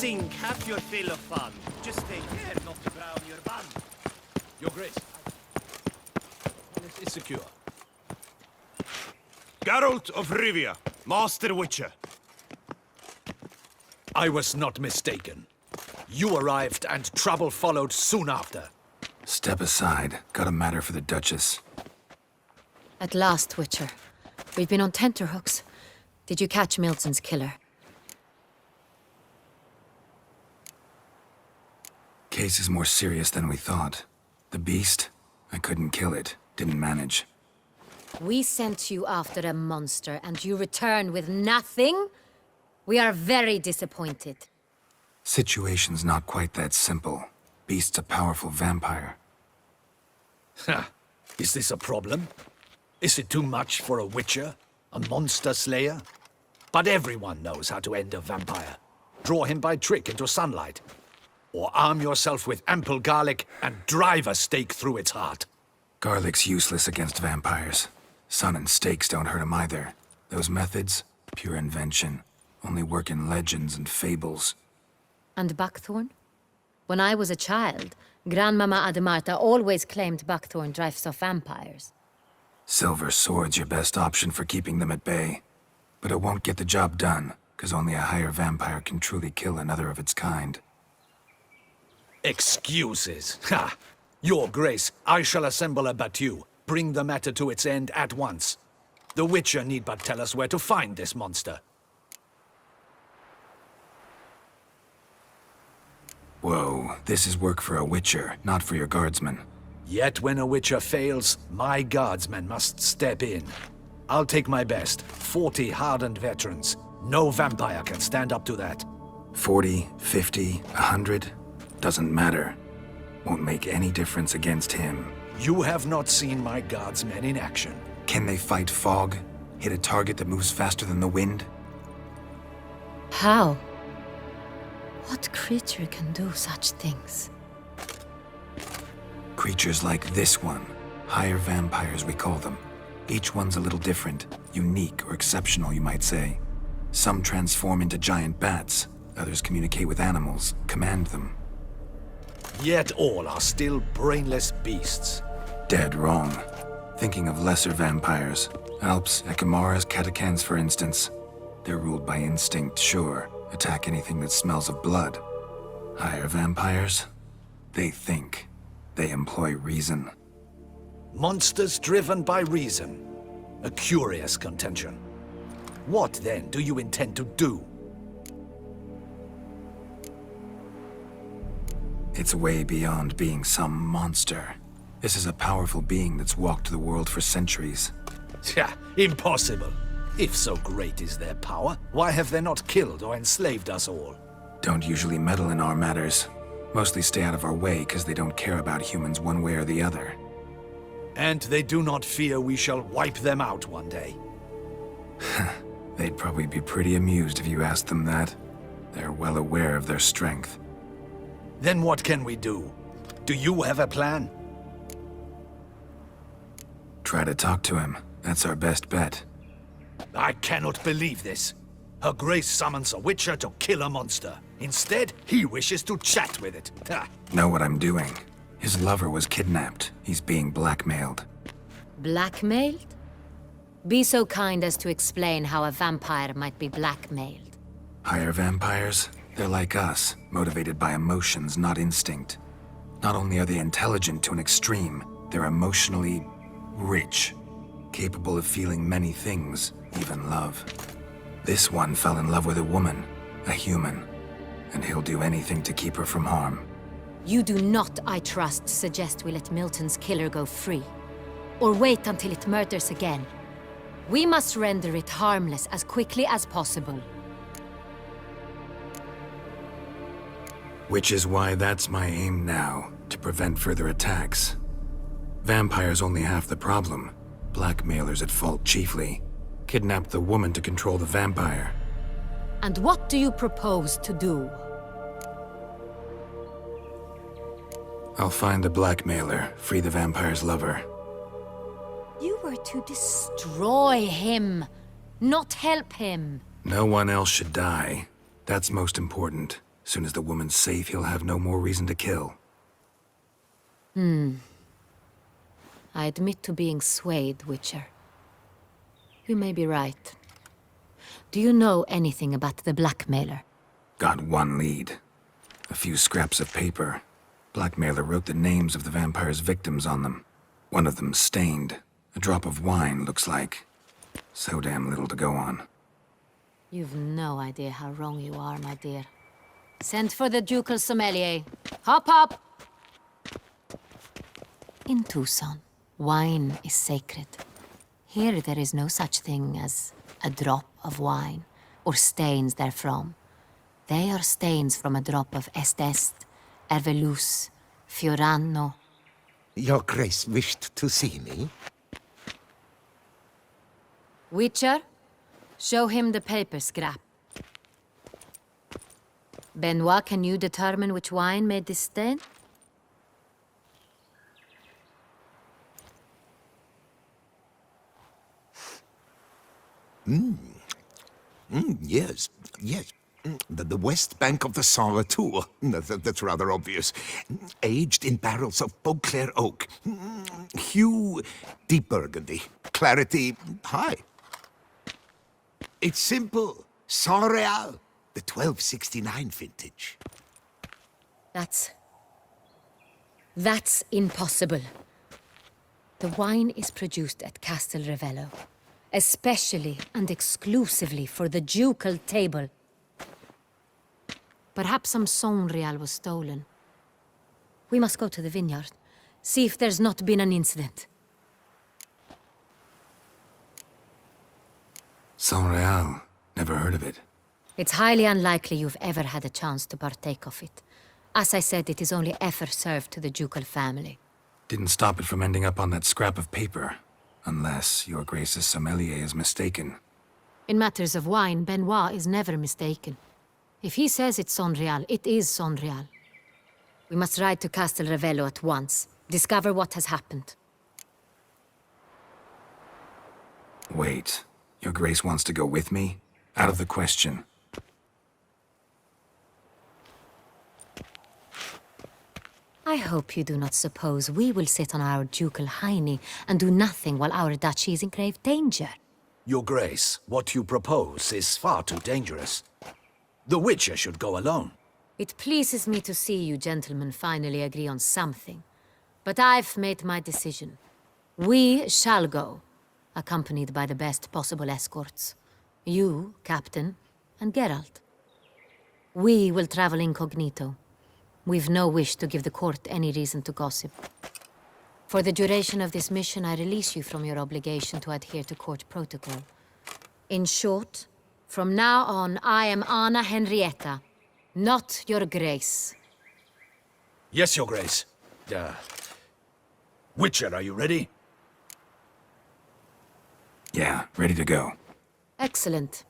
sink, have your fill of fun. Just take care not to drown your bun. Your Grace. It's secure. Geralt of Rivia, Master Witcher. I was not mistaken. You arrived and trouble followed soon after. Step aside. Got a matter for the Duchess. At last, Witcher. We've been on tenterhooks. Did you catch Milton's killer? Case is more serious than we thought. The beast? I couldn't kill it. Didn't manage. We sent you after a monster, and you return with nothing? We are very disappointed. Situation's not quite that simple. Beast's a powerful vampire. Ha! Is this a problem? Is it too much for a Witcher? A monster slayer? But everyone knows how to end a vampire. Draw him by trick into sunlight. Or arm yourself with ample garlic and drive a stake through its heart. Garlic's useless against vampires. Sun and stakes don't hurt him either. Those methods, pure invention. Only work in legends and fables. And buckthorn? When I was a child, Grandmama Ademarta always claimed buckthorn drives off vampires. Silver sword's your best option for keeping them at bay. But it won't get the job done, because only a higher vampire can truly kill another of its kind. Excuses. Ha! Your Grace, I shall assemble a battue. Bring the matter to its end at once. The Witcher need but tell us where to find this monster. Whoa, this is work for a Witcher, not for your guardsmen. Yet when a Witcher fails, my guardsmen must step in. I'll take my best, 40 hardened veterans. No vampire can stand up to that. 40, 50, 100? Doesn't matter. Won't make any difference against him. You have not seen my guardsmen in action. Can they fight fog? Hit a target that moves faster than the wind? How? What creature can do such things? Creatures like this one. Higher vampires, we call them. Each one's a little different. Unique or exceptional, you might say. Some transform into giant bats. Others communicate with animals, command them. Yet all are still brainless beasts. Dead wrong. Thinking of lesser vampires. Alps, Ekamaras, Catacans, for instance. They're ruled by instinct, sure. Attack anything that smells of blood. Higher vampires? They think. They employ reason. Monsters driven by reason. A curious contention. What, then, do you intend to do? It's way beyond being some monster. This is a powerful being that's walked the world for centuries. Tja, impossible. If so great is their power, why have they not killed or enslaved us all? Don't usually meddle in our matters. Mostly stay out of our way because they don't care about humans one way or the other. And they do not fear we shall wipe them out one day. They'd probably be pretty amused if you asked them that. They're well aware of their strength. Then what can we do? Do you have a plan? Try to talk to him. That's our best bet. I cannot believe this. Her Grace summons a Witcher to kill a monster. Instead, he wishes to chat with it. Ha. Know what I'm doing. His lover was kidnapped. He's being blackmailed. Blackmailed? Be so kind as to explain how a vampire might be blackmailed. Higher vampires? They're like us, motivated by emotions, not instinct. Not only are they intelligent to an extreme, they're emotionally rich, capable of feeling many things, even love. This one fell in love with a woman, a human, and he'll do anything to keep her from harm. You do not, I trust, suggest we let Milton's killer go free. Or wait until it murders again. We must render it harmless as quickly as possible. Which is why that's my aim now, to prevent further attacks. Vampires only half the problem. Blackmailers at fault chiefly. Kidnap the woman to control the vampire. And what do you propose to do? I'll find the blackmailer, free the vampire's lover. You were to destroy him, not help him. No one else should die. That's most important. Soon as the woman's safe, he'll have no more reason to kill. I admit to being swayed, Witcher. You may be right. Do you know anything about the blackmailer? Got one lead. A few scraps of paper. Blackmailer wrote the names of the vampire's victims on them. One of them stained. A drop of wine, looks like. So damn little to go on. You've no idea how wrong you are, my dear. Send for the ducal sommelier. Hop, hop! In Toussaint, wine is sacred. Here there is no such thing as a drop of wine, or stains therefrom. They are stains from a drop of Est, Ervelus, Fiorano. Your Grace wished to see me? Witcher, show him the paper scrap. Benoit, can you determine which wine made this stain? Yes, yes. The west bank of the Sarre Tour. That's rather obvious. Aged in barrels of Beauclair oak. Hue, deep burgundy. Clarity, high. It's simple. Saint-Réal, the 1269 vintage. That's impossible. The wine is produced at Castel Ravello, especially and exclusively for the ducal table. Perhaps some Saint-Réal was stolen. We must go to the vineyard, see if there's not been an incident. Saint-Réal. Never heard of it. It's highly unlikely you've ever had a chance to partake of it. As I said, it is only ever served to the ducal family. Didn't stop it from ending up on that scrap of paper. Unless your Grace's sommelier is mistaken. In matters of wine, Benoit is never mistaken. If he says it's Saint-Réal, it is Saint-Réal. We must ride to Castel Ravello at once. Discover what has happened. Wait. Your Grace wants to go with me? Out of the question. I hope you do not suppose we will sit on our ducal hiney and do nothing while our duchy is in grave danger. Your Grace, what you propose is far too dangerous. The Witcher should go alone. It pleases me to see you gentlemen finally agree on something. But I've made my decision. We shall go, accompanied by the best possible escorts. You, Captain, and Geralt. We will travel incognito. We've no wish to give the court any reason to gossip. For the duration of this mission, I release you from your obligation to adhere to court protocol. In short, from now on, I am Anna Henrietta, not your Grace. Yes, Your Grace. Witcher, are you ready? Yeah, ready to go. Excellent.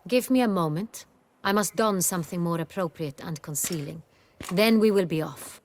Give me a moment. I must don something more appropriate and concealing. Then we will be off.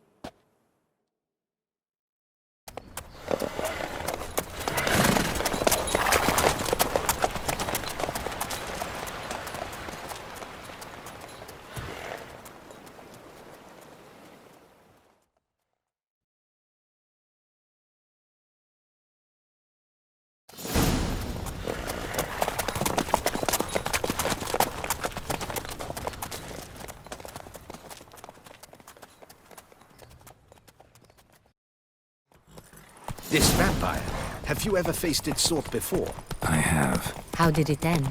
This vampire, have you ever faced its sort before? I have. How did it end?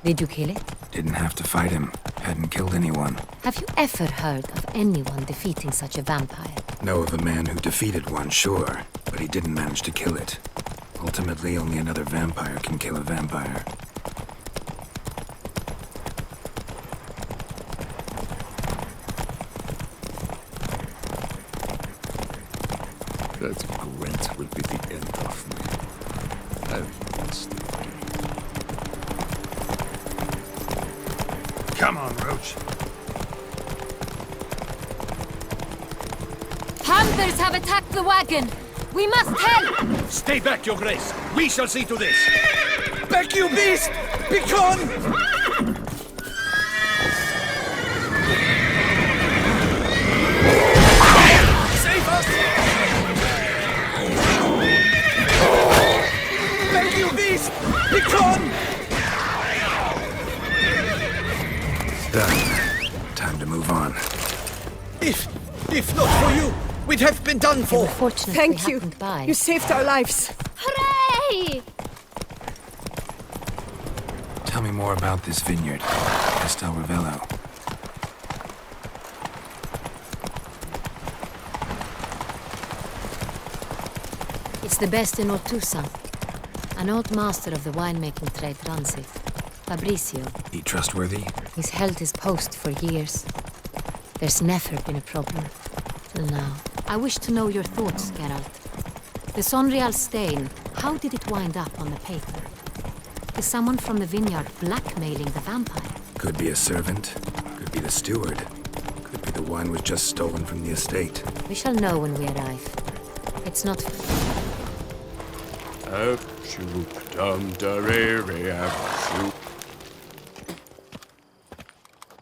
Did you kill it? Didn't have to fight him. Hadn't killed anyone. Have you ever heard of anyone defeating such a vampire? Know of a man who defeated one, sure. But he didn't manage to kill it. Ultimately, only another vampire can kill a vampire. That Gwent will be the end of me. I've lost it. Come on, Roach. Panthers have attacked the wagon! We must help! Stay back, Your Grace. We shall see to this. Back, you beast! Begone! Time to move on. If not for you, we'd have been done You for. were fortunate we Thank you. happened by. You saved our lives. Hooray! Tell me more about this vineyard, Castel Ravello. It's the best in all Toussaint. An old master of the winemaking trade runs it. Fabricio. He trustworthy? He's held his post for years. There's never been a problem. Till now. I wish to know your thoughts, Geralt. The Sonreal stain, how did it wind up on the paper? Is someone from the vineyard blackmailing the vampire? Could be a servant. Could be the steward. Could be the wine was just stolen from the estate. We shall know when we arrive. It's not...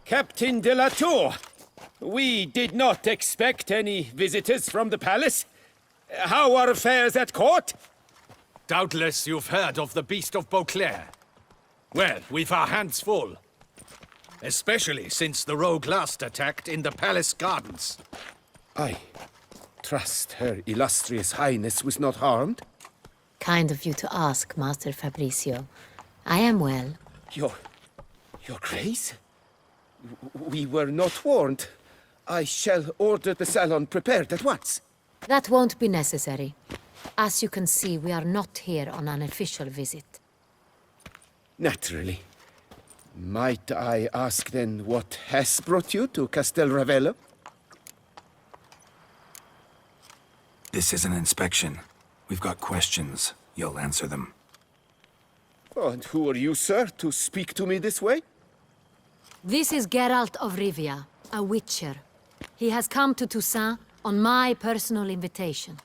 Captain de la Tour, we did not expect any visitors from the palace. How are affairs at court? Doubtless you've heard of the Beast of Beauclair. Well, we've our hands full. Especially since the rogue last attacked in the palace gardens. I trust Her Illustrious Highness was not harmed. Kind of you to ask, Master Fabricio. I am well. Your Grace? We were not warned. I shall order the salon prepared at once. That won't be necessary. As you can see, we are not here on an official visit. Naturally. Might I ask then what has brought you to Castel Ravello? This is an inspection. We've got questions. You'll answer them. Oh, and who are you, sir, to speak to me this way? This is Geralt of Rivia, a witcher. He has come to Toussaint on my personal invitation.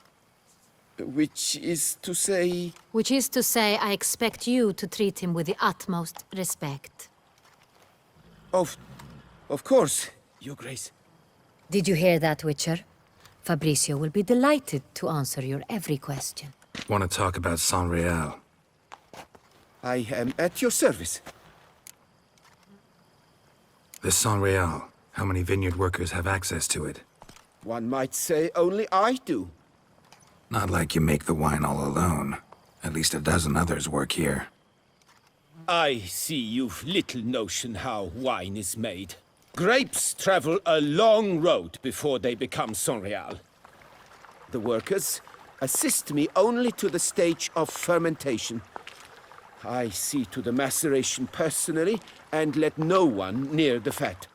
Which is to say... Which is to say, I expect you to treat him with the utmost respect. Of course, Your Grace. Did you hear that, Witcher? Fabricio will be delighted to answer your every question. Want to talk about Sonreal? I am at your service. This Sonreal, how many vineyard workers have access to it? One might say only I do. Not like you make the wine all alone. At least a dozen others work here. I see you've little notion how wine is made. Grapes travel a long road before they become Sonreal. The workers assist me only to the stage of fermentation. I see to the maceration personally and let no one near the fat.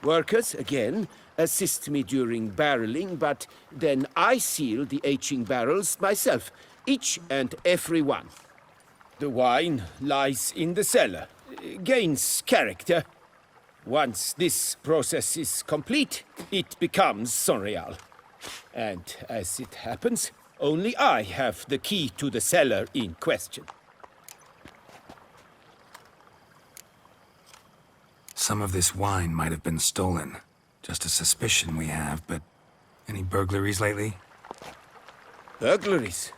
Workers, again, assist me during barreling, but then I seal the aging barrels myself, each and every one. The wine lies in the cellar, gains character. Once this process is complete, it becomes Sonreal. And as it happens, only I have the key to the cellar in question. Some of this wine might have been stolen. Just a suspicion we have, but any burglaries lately? Burglaries?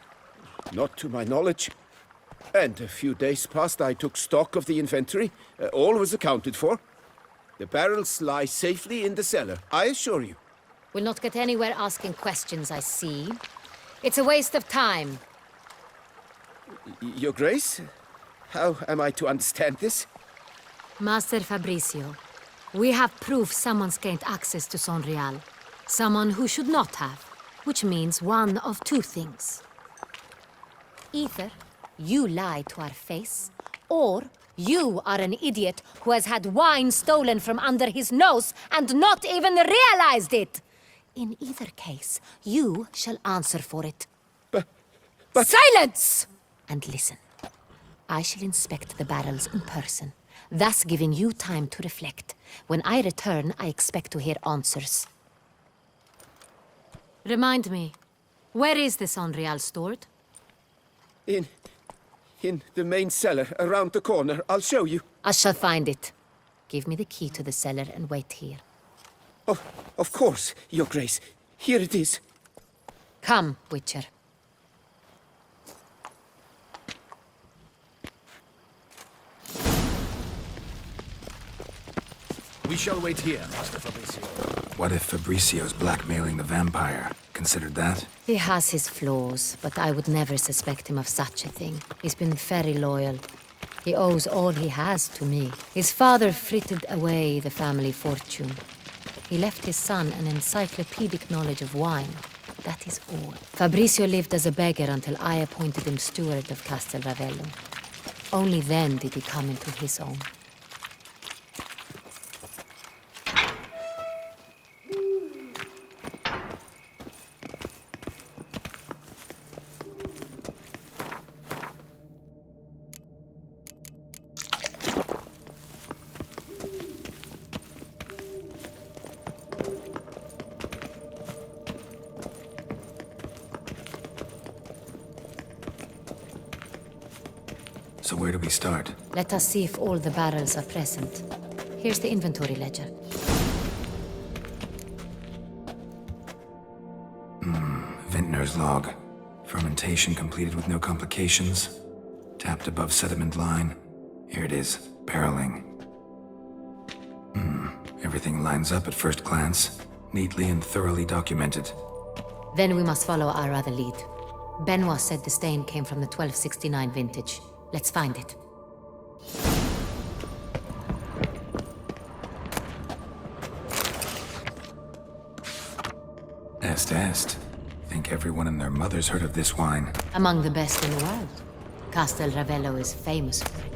Not to my knowledge. And a few days past I took stock of the inventory. All was accounted for. The barrels lie safely in the cellar, I assure you. We'll not get anywhere asking questions, I see. It's a waste of time. Your Grace? How am I to understand this? Master Fabricio, we have proof someone's gained access to Sonreal. Someone who should not have. Which means one of two things. Either you lie to our face, or you are an idiot who has had wine stolen from under his nose and not even realized it. In either case, you shall answer for it. But... Silence! And listen. I shall inspect the barrels in person, thus giving you time to reflect. When I return, I expect to hear answers. Remind me, where is the Sonreal stored? In the main cellar, around the corner. I'll show you. I shall find it. Give me the key to the cellar and wait here. Oh, of course, Your Grace. Here it is. Come, Witcher. We shall wait here, Master Fabrizio. What if Fabricio's blackmailing the vampire? Considered that? He has his flaws, but I would never suspect him of such a thing. He's been very loyal. He owes all he has to me. His father frittered away the family fortune. He left his son an encyclopedic knowledge of wine. That is all. Fabrizio lived as a beggar until I appointed him steward of Castel Ravello. Only then did he come into his own. So where do we start? Let us see if all the barrels are present. Here's the inventory ledger. Vintner's log. Fermentation completed with no complications. Tapped above sediment line. Here it is. Barreling. Everything lines up at first glance. Neatly and thoroughly documented. Then we must follow our other lead. Benoit said the stain came from the 1269 vintage. Let's find it. Est. Think everyone and their mother's heard of this wine. Among the best in the world. Castel Ravello is famous for it.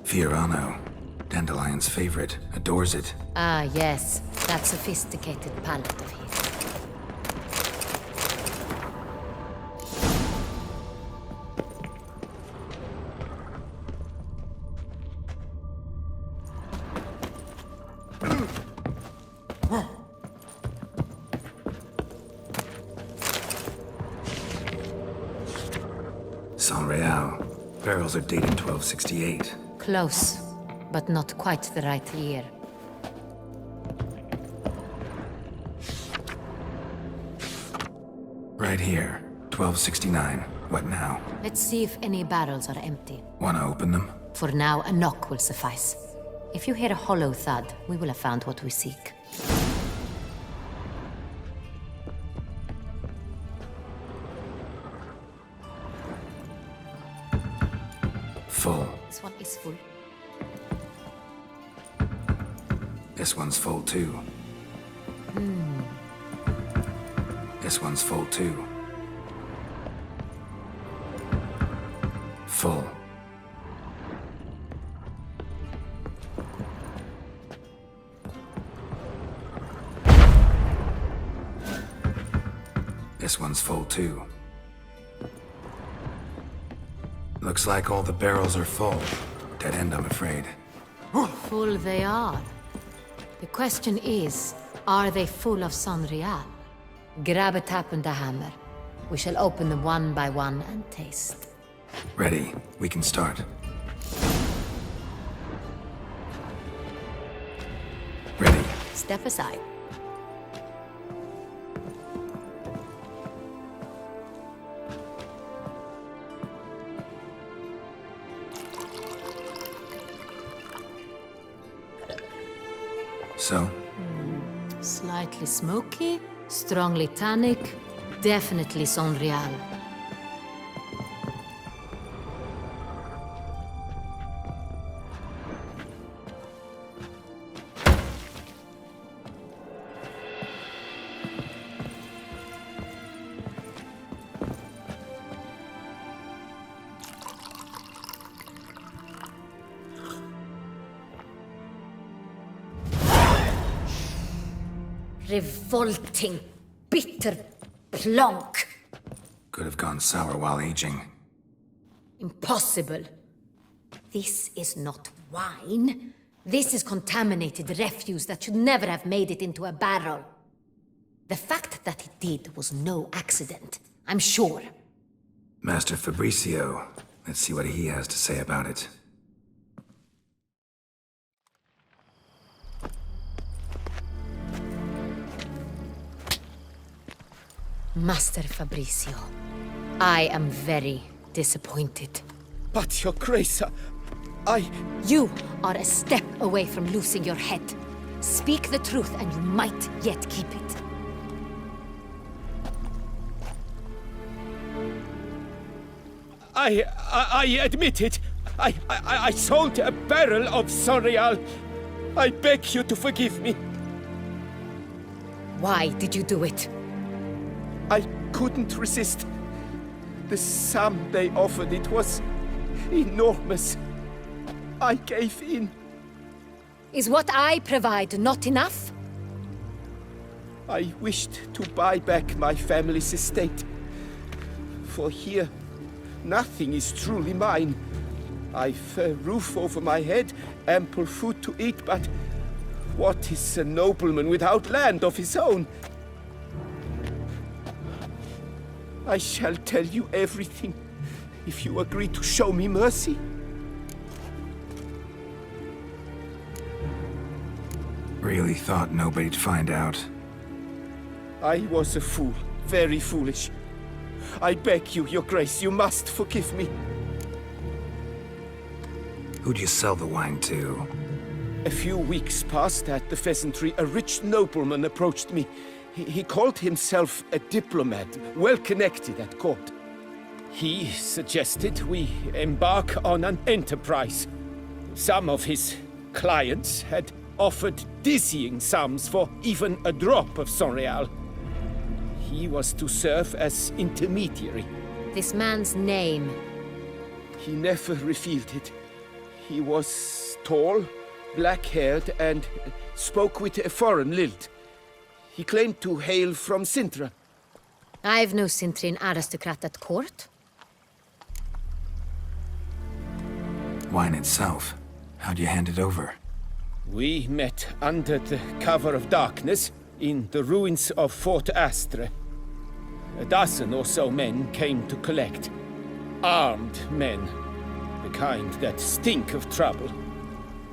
Fiorano. Dandelion's favorite. Adores it. Ah, yes. That sophisticated palate of his. Saint-Réal. Barrels are dated 1268. Close, but not quite the right year. Right here. 1269. What now? Let's see if any barrels are empty. Wanna open them? For now, a knock will suffice. If you hear a hollow thud, we will have found what we seek. Full. This one is full. This one's full too. This one's full too. Full. This one's full too. Looks like all the barrels are full. Dead end, I'm afraid. Full they are. The question is, are they full of Saint-Réal? Grab a tap and a hammer. We shall open them one by one and taste. Ready. We can start. Ready. Step aside. So, Slightly smoky, strongly tannic, definitely Saint-Réal. Revolting, bitter plonk. could have gone sour while aging. Impossible. This is not wine. This is contaminated refuse that should never have made it into a barrel. The fact that it did was no accident, I'm sure. Master Fabricio, let's see what he has to say about it. Master Fabrizio, I am very disappointed. But, Your Grace, I... You are a step away from losing your head. Speak the truth and you might yet keep it. I admit it. I sold a barrel of Sonreal. I beg you to forgive me. Why did you do it? I couldn't resist. The sum they offered, it was enormous. I gave in. Is what I provide not enough? I wished to buy back my family's estate. For here, nothing is truly mine. I've a roof over my head, ample food to eat, but what is a nobleman without land of his own? I shall tell you everything, if you agree to show me mercy. Really thought nobody'd find out. I was a fool, very foolish. I beg you, Your Grace, you must forgive me. Who'd you sell the wine to? A few weeks past at the pheasantry, a rich nobleman approached me. He called himself a diplomat, well connected at court. He suggested we embark on an enterprise. Some of his clients had offered dizzying sums for even a drop of Sonreal. He was to serve as intermediary. This man's name. He never revealed it. He was tall, black-haired, and spoke with a foreign lilt. He claimed to hail from Sintra. I've no Sintrian aristocrat at court. Wine itself. How'd you hand it over? We met under the cover of darkness in the ruins of Fort Astre. A dozen or so men came to collect. Armed men. The kind that stink of trouble.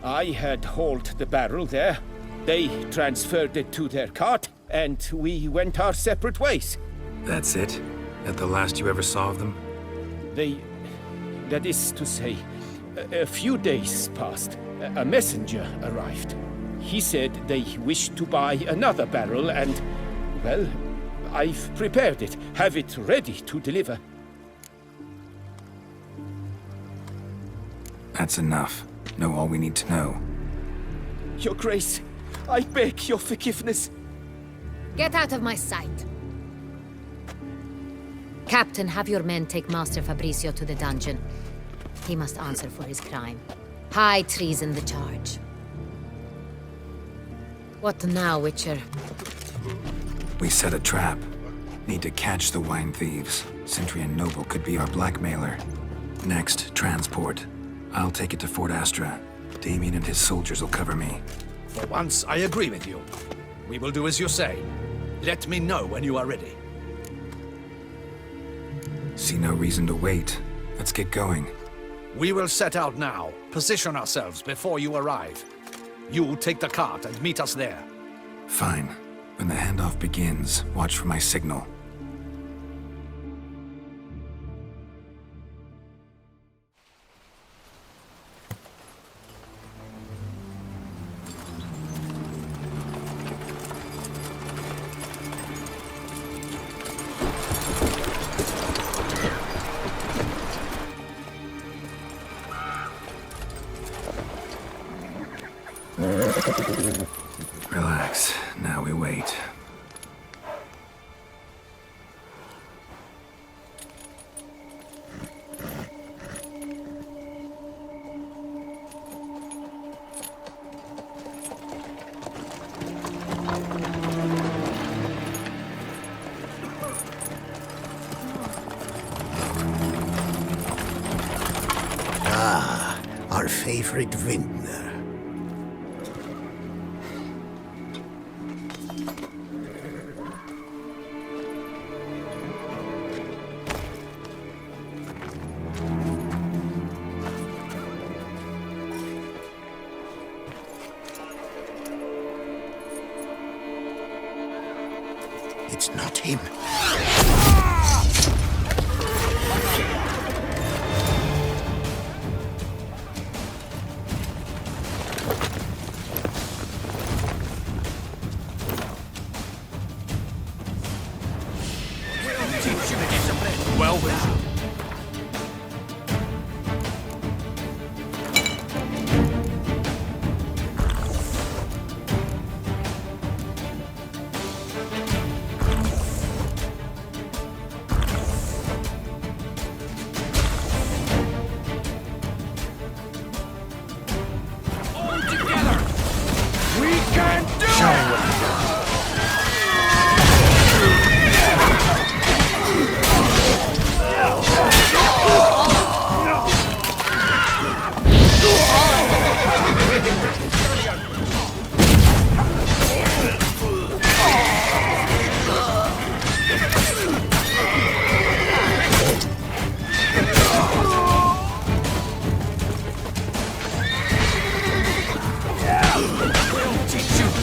I had hauled the barrel there. They transferred it to their cart, and we went our separate ways. That's it? That the last you ever saw of them? That is to say, a few days passed. A messenger arrived. He said they wished to buy another barrel and, well, I've prepared it, have it ready to deliver. That's enough. Know all we need to know. Your Grace, I beg your forgiveness. Get out of my sight. Captain, have your men take Master Fabrizio to the dungeon. He must answer for his crime. High treason the charge. What now, Witcher? We set a trap. Need to catch the wine thieves. Centrian Noble could be our blackmailer. Next, transport. I'll take it to Fort Astra. Damien and his soldiers will cover me. For once, I agree with you. We will do as you say. Let me know when you are ready. See no reason to wait. Let's get going. We will set out now. Position ourselves before you arrive. You take the cart and meet us there. Fine. When the handoff begins, watch for my signal. Relax. Now we wait. Our favorite vintner. It's not him. Well, well.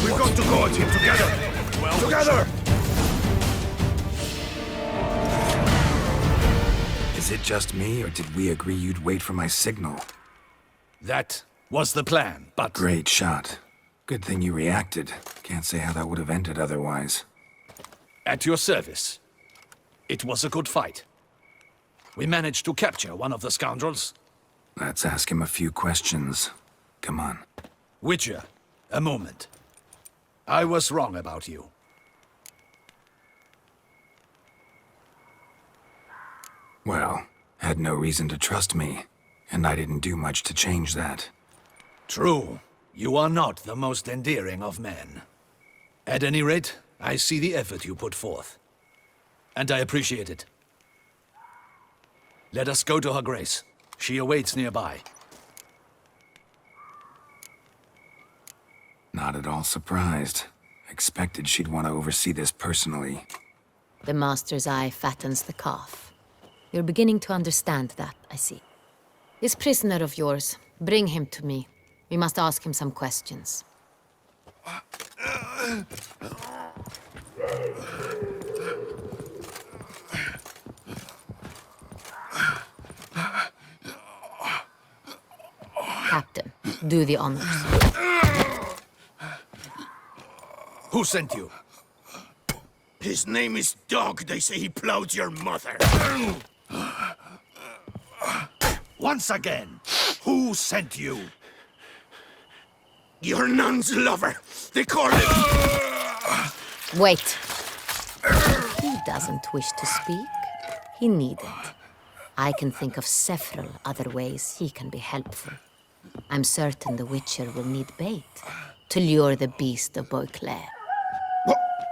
We've got to go at him together! Well, together! Is it just me, or did we agree you'd wait for my signal? That was the plan, but... Great shot. Good thing you reacted. Can't say how that would have ended otherwise. At your service. It was a good fight. We managed to capture one of the scoundrels. Let's ask him a few questions. Come on. Witcher, a moment. I was wrong about you. Well, had no reason to trust me, and I didn't do much to change that. True. You are not the most endearing of men. At any rate, I see the effort you put forth. And I appreciate it. Let us go to her grace. She awaits nearby. Not at all surprised. Expected she'd want to oversee this personally. The master's eye fattens the calf. You're beginning to understand that, I see. This prisoner of yours, bring him to me. We must ask him some questions. Captain, do the honors. Who sent you? His name is Dog. They say he plowed your mother. Once again, who sent you? Your nun's lover. They call him... Wait. He doesn't wish to speak. He needn't. I can think of several other ways he can be helpful. I'm certain the Witcher will need bait to lure the beast of Beauclair.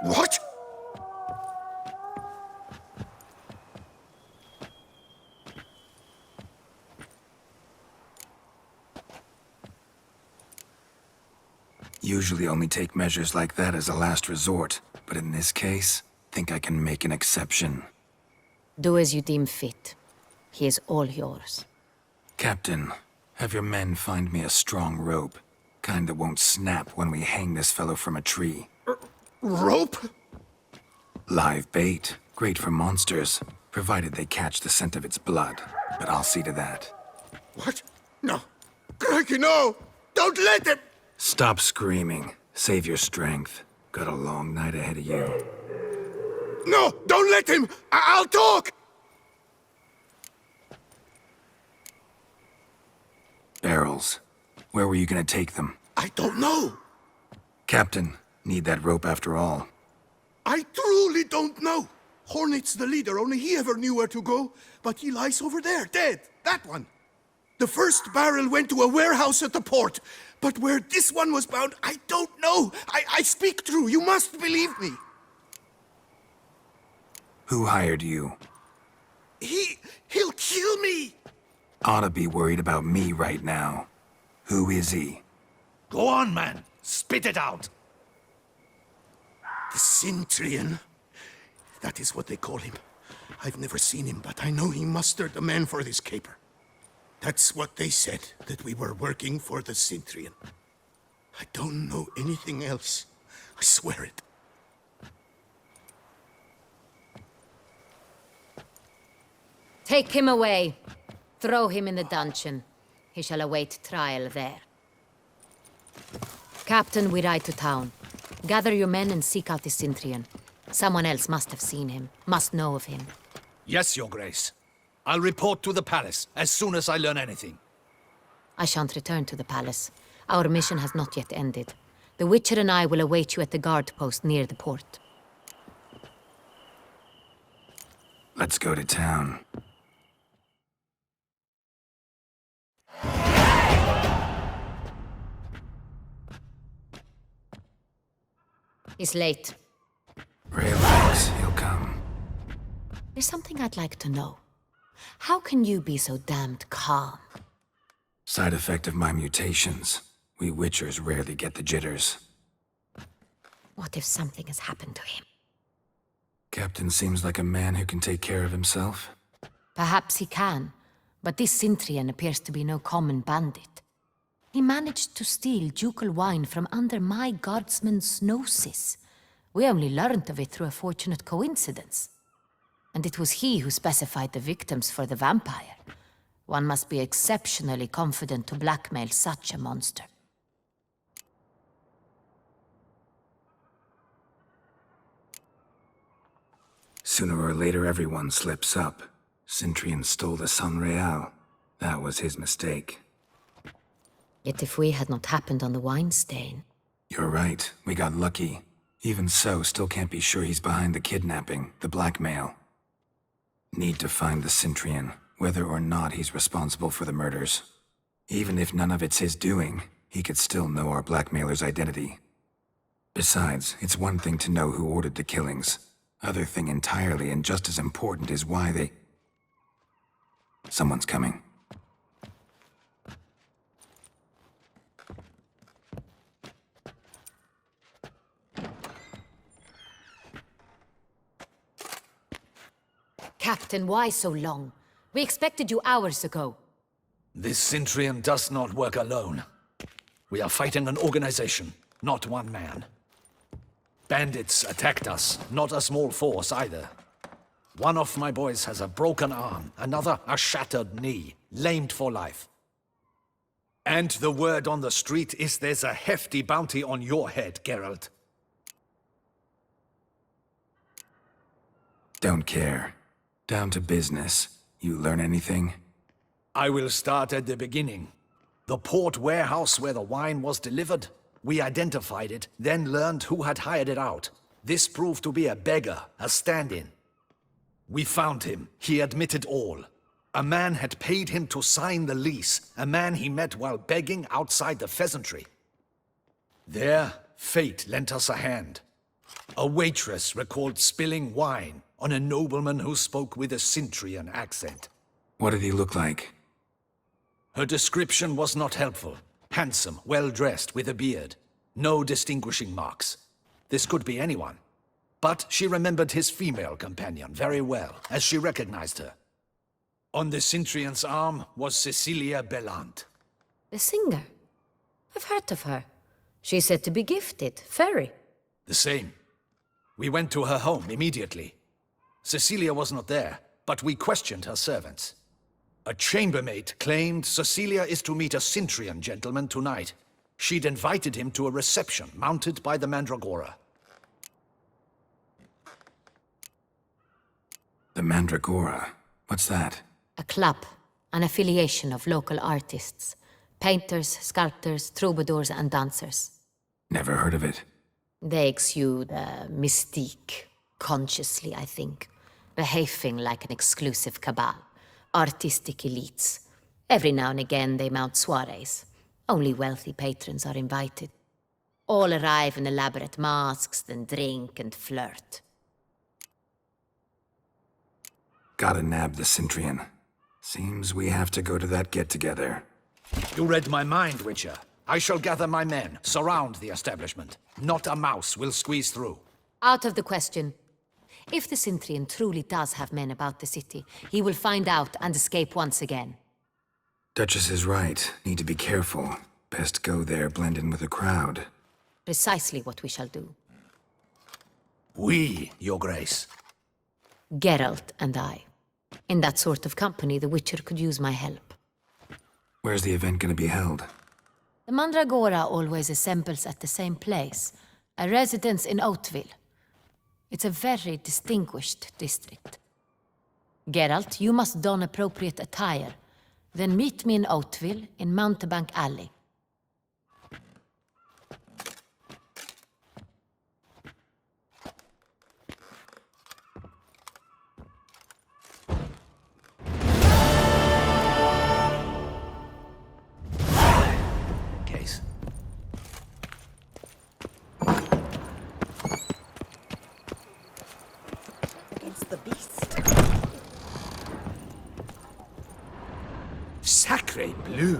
What? Usually only take measures like that as a last resort, but in this case, think I can make an exception. Do as you deem fit. He is all yours. Captain, have your men find me a strong rope. Kind that won't snap when we hang this fellow from a tree. Rope? Live bait. Great for monsters, provided they catch the scent of its blood. But I'll see to that. What? No. Crikey, no! Don't let him! Stop screaming. Save your strength. Got a long night ahead of you. No! Don't let him! I'll talk! Barrels. Where were you gonna take them? I don't know. Captain, need that rope after all. I truly don't know. Hornet's the leader, only he ever knew where to go. But he lies over there, dead. That one. The first barrel went to a warehouse at the port. But where this one was bound, I don't know. I speak true. You must believe me. Who hired you? He'll kill me. Ought to be worried about me right now. Who is he? Go on, man. Spit it out. The Cintrian. That is what they call him. I've never seen him, but I know he mustered the men for this caper. That's what they said, that we were working for the Cintrian. I don't know anything else. I swear it. Take him away. Throw him in the dungeon. He shall await trial there. Captain, we ride to town. Gather your men and seek out the Cintrian. Someone else must have seen him, must know of him. Yes, Your Grace. I'll report to the palace as soon as I learn anything. I shan't return to the palace. Our mission has not yet ended. The Witcher and I will await you at the guard post near the port. Let's go to town. He's late. Relax, he'll come. There's something I'd like to know. How can you be so damned calm? Side effect of my mutations. We Witchers rarely get the jitters. What if something has happened to him? Captain seems like a man who can take care of himself. Perhaps he can, but this Cintrian appears to be no common bandit. He managed to steal ducal wine from under my guardsman's noses. We only learned of it through a fortunate coincidence. And it was he who specified the victims for the vampire. One must be exceptionally confident to blackmail such a monster. Sooner or later, everyone slips up. Cintrian stole the unravel. That was his mistake. Yet if we had not happened on the wine stain... You're right, we got lucky. Even so, still can't be sure he's behind the kidnapping, the blackmail. Need to find the Cintrian, whether or not he's responsible for the murders. Even if none of it's his doing, he could still know our blackmailer's identity. Besides, it's one thing to know who ordered the killings. Other thing entirely, and just as important, is why they... Someone's coming. Captain, why so long? We expected you hours ago. This Cintrian does not work alone. We are fighting an organization, not one man. Bandits attacked us, not a small force either. One of my boys has a broken arm, another a shattered knee, lamed for life. And the word on the street is there's a hefty bounty on your head, Geralt. Don't care. Down to business. You learn anything? I will start at the beginning. The port warehouse where the wine was delivered. We identified it, then learned who had hired it out. This proved to be a beggar, a stand-in. We found him. He admitted all. A man had paid him to sign the lease, a man he met while begging outside the pheasantry. There, fate lent us a hand. A waitress recalled spilling wine on a nobleman who spoke with a Cintrian accent. What did he look like? Her description was not helpful. Handsome, well-dressed, with a beard. No distinguishing marks. This could be anyone. But she remembered his female companion very well, as she recognized her. On the Cintrian's arm was Cecilia Bellant. The singer? I've heard of her. She's said to be gifted, fairy. The same. We went to her home immediately. Cecilia was not there, but we questioned her servants. A chambermaid claimed Cecilia is to meet a Cintrian gentleman tonight. She'd invited him to a reception mounted by the Mandragora. The Mandragora? What's that? A club, an affiliation of local artists. Painters, sculptors, troubadours and dancers. Never heard of it. They exude mystique, consciously, I think. Behaving like an exclusive cabal. Artistic elites. Every now and again they mount soirees. Only wealthy patrons are invited. All arrive in elaborate masks, then drink and flirt. Gotta nab the Cintrian. Seems we have to go to that get-together. You read my mind, Witcher. I shall gather my men, surround the establishment. Not a mouse will squeeze through. Out of the question. If the Cintrian truly does have men about the city, he will find out and escape once again. Duchess is right. Need to be careful. Best go there, blend in with the crowd. Precisely what we shall do. We, Your Grace. Geralt and I. In that sort of company, the Witcher could use my help. Where's the event gonna be held? The Mandragora always assembles at the same place, a residence in Oatville. It's a very distinguished district. Geralt, you must don appropriate attire. Then meet me in Oatville, in Mountebank Alley. Case. Against the beast. Sacre bleu!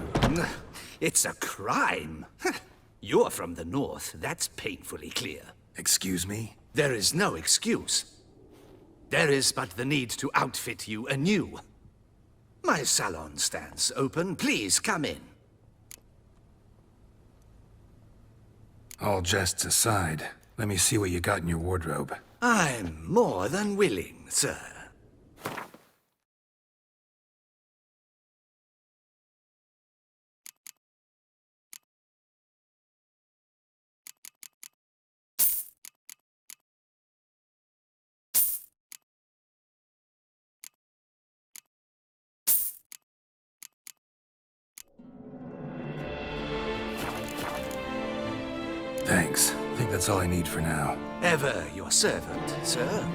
It's a crime. You're from the north, that's painfully clear. Excuse me? There is no excuse. There is but the need to outfit you anew. My salon stands open. Please come in. All jests aside, let me see what you got in your wardrobe. I'm more than willing, sir. Thanks. I think that's all I need for now. Ever your servant, sir.